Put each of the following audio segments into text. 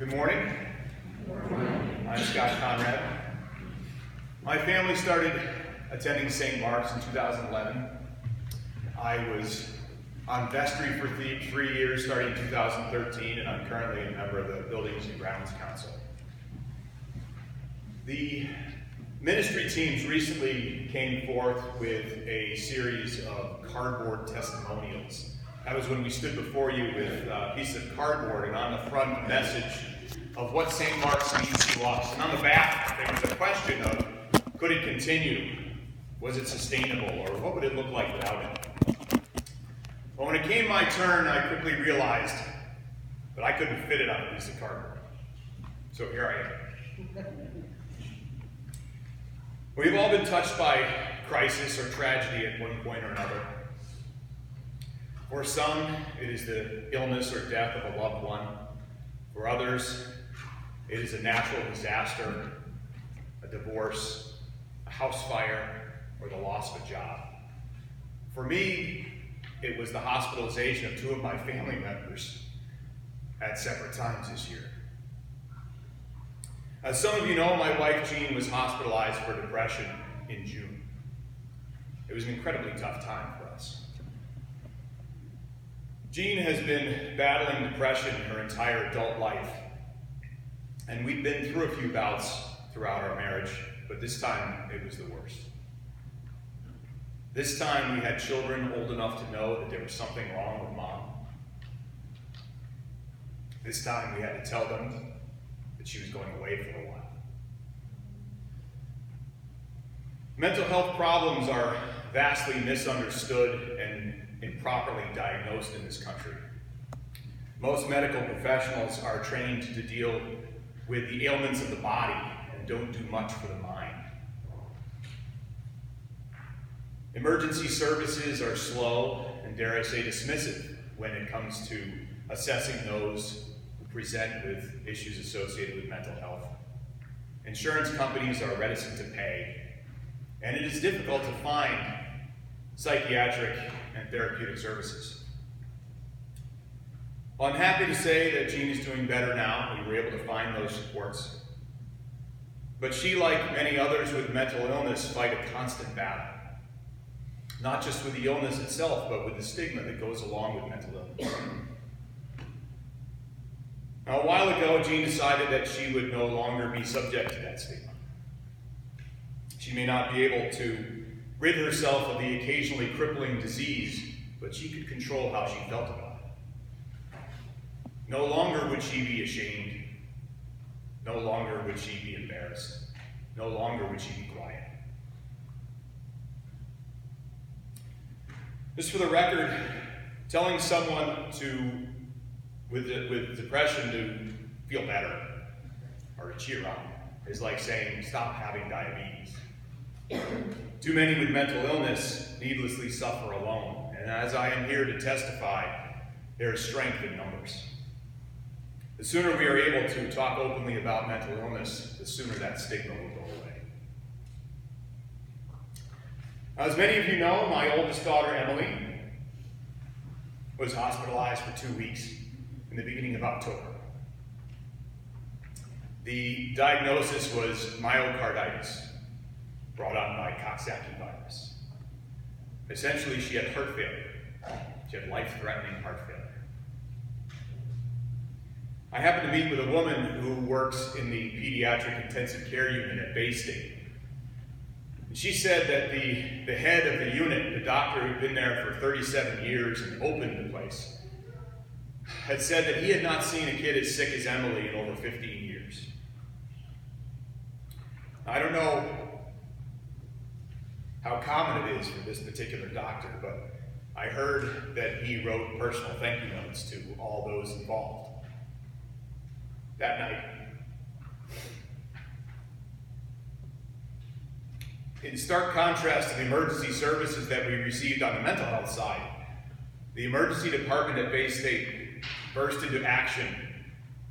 Good morning. Good morning. I'm Scott Conrad. My family started attending St. Mark's in 2011. I was on vestry for 3 years starting in 2013, and I'm currently a member of the Buildings and Grounds Council. The ministry teams recently came forth with a series of cardboard testimonials. That was when we stood before you with a piece of cardboard, and on the front, a message of what St. Mark's means to us. And on the back, there was a question of, could it continue? Was it sustainable? Or what would it look like without it? Well, when it came my turn, I quickly realized that I couldn't fit it on a piece of cardboard. So here I am. We've all been touched by crisis or tragedy at one point or another. For some, it is the illness or death of a loved one. For others, it is a natural disaster, a divorce, a house fire, or the loss of a job. For me, it was the hospitalization of 2 of my family members at separate times this year. As some of you know, my wife Jean was hospitalized for depression in June. It was an incredibly tough time for us. Jean has been battling depression her entire adult life, and we've been through a few bouts throughout our marriage, but this time it was the worst. This time we had children old enough to know that there was something wrong with Mom. This time we had to tell them that she was going away for a while. Mental health problems are vastly misunderstood and improperly diagnosed in this country. Most medical professionals are trained to deal with the ailments of the body and don't do much for the mind. Emergency services are slow and, dare I say, dismissive when it comes to assessing those who present with issues associated with mental health. Insurance companies are reticent to pay, and it is difficult to find psychiatric and therapeutic services. Well, I'm happy to say that Jean is doing better now. We were able to find those supports. But she, like many others with mental illness, fight a constant battle. Not just with the illness itself, but with the stigma that goes along with mental illness. Now, a while ago, Jean decided that she would no longer be subject to that stigma. She may not be able to rid herself of the occasionally crippling disease, but she could control how she felt about it. No longer would she be ashamed. No longer would she be embarrassed. No longer would she be quiet. Just for the record, telling someone with depression to feel better or to cheer up is like saying, stop having diabetes. Too many with mental illness needlessly suffer alone, and as I am here to testify, there is strength in numbers. The sooner we are able to talk openly about mental illness, the sooner that stigma will go away. As many of you know, my oldest daughter, Emily, was hospitalized for 2 weeks in the beginning of October. The diagnosis was myocarditis, brought on by Coxsackie virus. Essentially, she had heart failure. She had life-threatening heart failure. I happened to meet with a woman who works in the pediatric intensive care unit at Bay State. And she said that the head of the unit, the doctor who'd been there for 37 years and opened the place, had said that he had not seen a kid as sick as Emily in over 15 years. I don't know how common it is for this particular doctor, but I heard that he wrote personal thank you notes to all those involved. That night, in stark contrast to the emergency services that we received on the mental health side, the emergency department at Bay State burst into action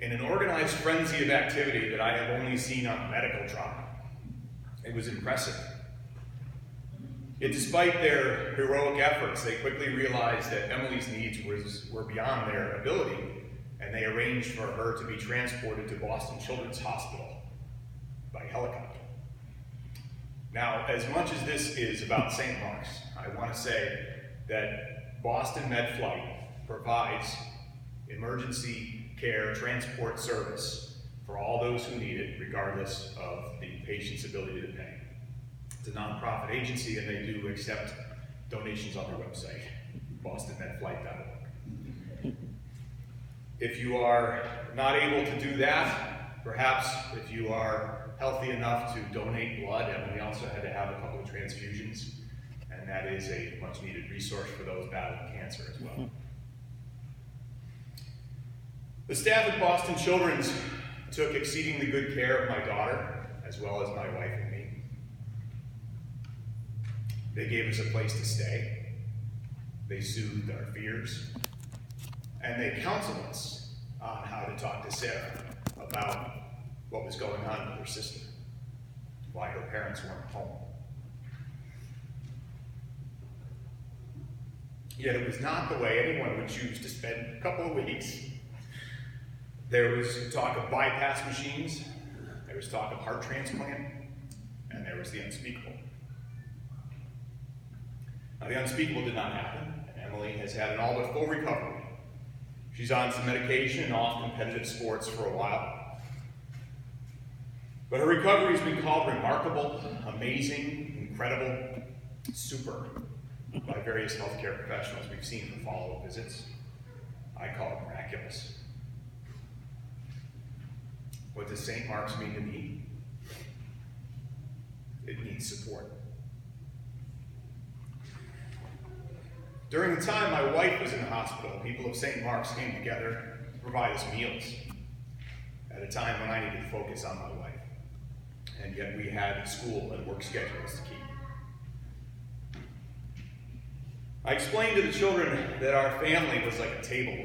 in an organized frenzy of activity that I have only seen on medical drama. It was impressive. Yet despite their heroic efforts, they quickly realized that Emily's needs were beyond their ability, and they arranged for her to be transported to Boston Children's Hospital by helicopter. Now, as much as this is about St. Mark's, I want to say that Boston Med Flight provides emergency care transport service for all those who need it, regardless of the patient's ability to pay. It's a nonprofit agency, and they do accept donations on their website, bostonmedflight.org. If you are not able to do that, perhaps if you are healthy enough to donate blood, and we also had to have a couple of transfusions, and that is a much needed resource for those battling cancer as well. The staff at Boston Children's took exceedingly good care of my daughter, as well as my wife and me. They gave us a place to stay. They soothed our fears. And they counseled us on how to talk to Sarah about what was going on with her sister, why her parents weren't home. Yet it was not the way anyone would choose to spend a couple of weeks. There was talk of bypass machines, there was talk of heart transplant, and there was the unspeakable. Now, the unspeakable did not happen, and Emily has had an all but full recovery. She's on some medication and off competitive sports for a while. But her recovery has been called remarkable, amazing, incredible, super by various healthcare professionals we've seen for follow-up visits. I call it miraculous. What does St. Mark's mean to me? It needs support. During the time my wife was in the hospital, people of St. Mark's came together to provide us meals at a time when I needed to focus on my wife. And yet we had school and work schedules to keep. I explained to the children that our family was like a table,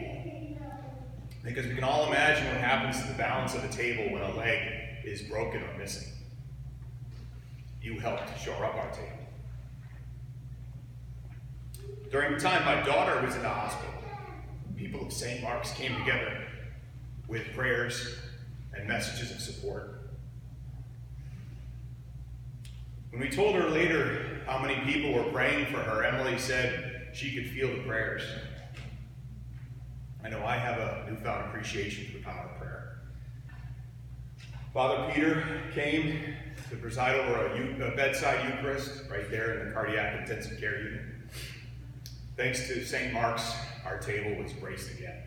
because we can all imagine what happens to the balance of a table when a leg is broken or missing. You helped shore up our table. During the time my daughter was in the hospital, people of St. Mark's came together with prayers and messages of support. When we told her later how many people were praying for her, Emily said she could feel the prayers. I know I have a newfound appreciation for the power of prayer. Father Peter came to preside over a bedside Eucharist right there in the cardiac intensive care unit. Thanks to St. Mark's, our table was braced again.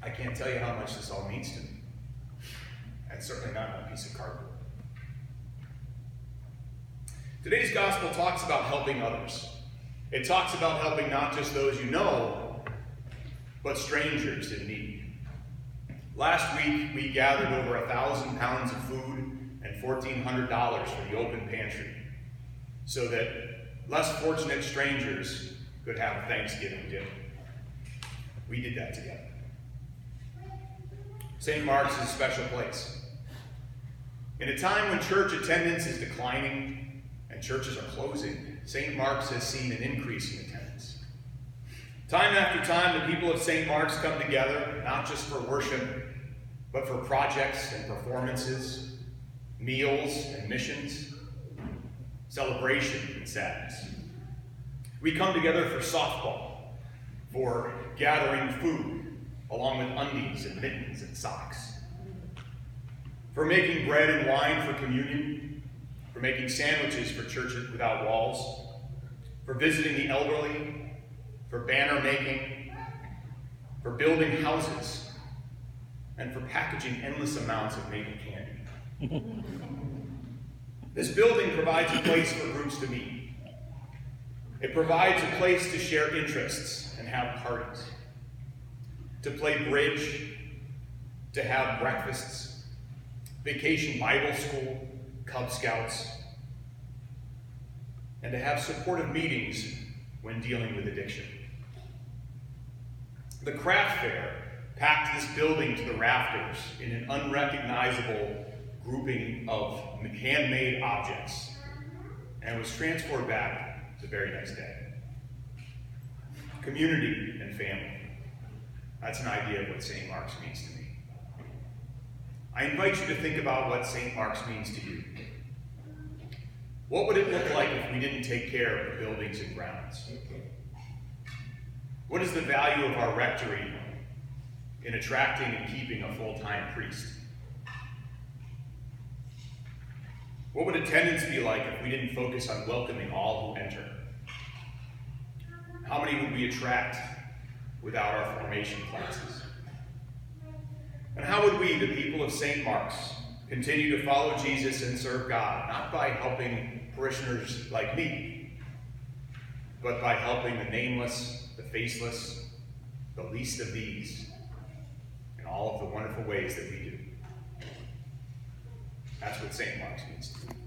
I can't tell you how much this all means to me, and certainly not on a piece of cardboard. Today's gospel talks about helping others. It talks about helping not just those you know, but strangers in need. Last week, we gathered over 1,000 pounds of food and $1,400 for the open pantry so that less fortunate strangers could have a Thanksgiving dinner. We did that together. St. Mark's is a special place. In a time when church attendance is declining and churches are closing, St. Mark's has seen an increase in attendance. Time after time, the people of St. Mark's come together, not just for worship, but for projects and performances, meals and missions, celebration and sadness. We come together for softball, for gathering food, along with undies and mittens and socks, for making bread and wine for communion, for making sandwiches for churches without walls, for visiting the elderly, for banner making, for building houses, and for packaging endless amounts of maple candy. This building provides a place for groups to meet. It provides a place to share interests and have parties, to play bridge, to have breakfasts, vacation Bible school, Cub Scouts, and to have supportive meetings when dealing with addiction. The craft fair packed this building to the rafters in an unrecognizable grouping of handmade objects, and was transported back the very next day. community, and family. That's an idea of what St. Mark's means to me. I invite you to think about what St. Mark's means to you. What would it look like if we didn't take care of the buildings and grounds? What is the value of our rectory in attracting and keeping a full-time priest? What would attendance be like if we didn't focus on welcoming all who enter? How many would we attract without our formation classes? And how would we, the people of St. Mark's, continue to follow Jesus and serve God, not by helping parishioners like me, but by helping the nameless, the faceless, the least of these, in all of the wonderful ways that we do? That's what St. Mark's means to me.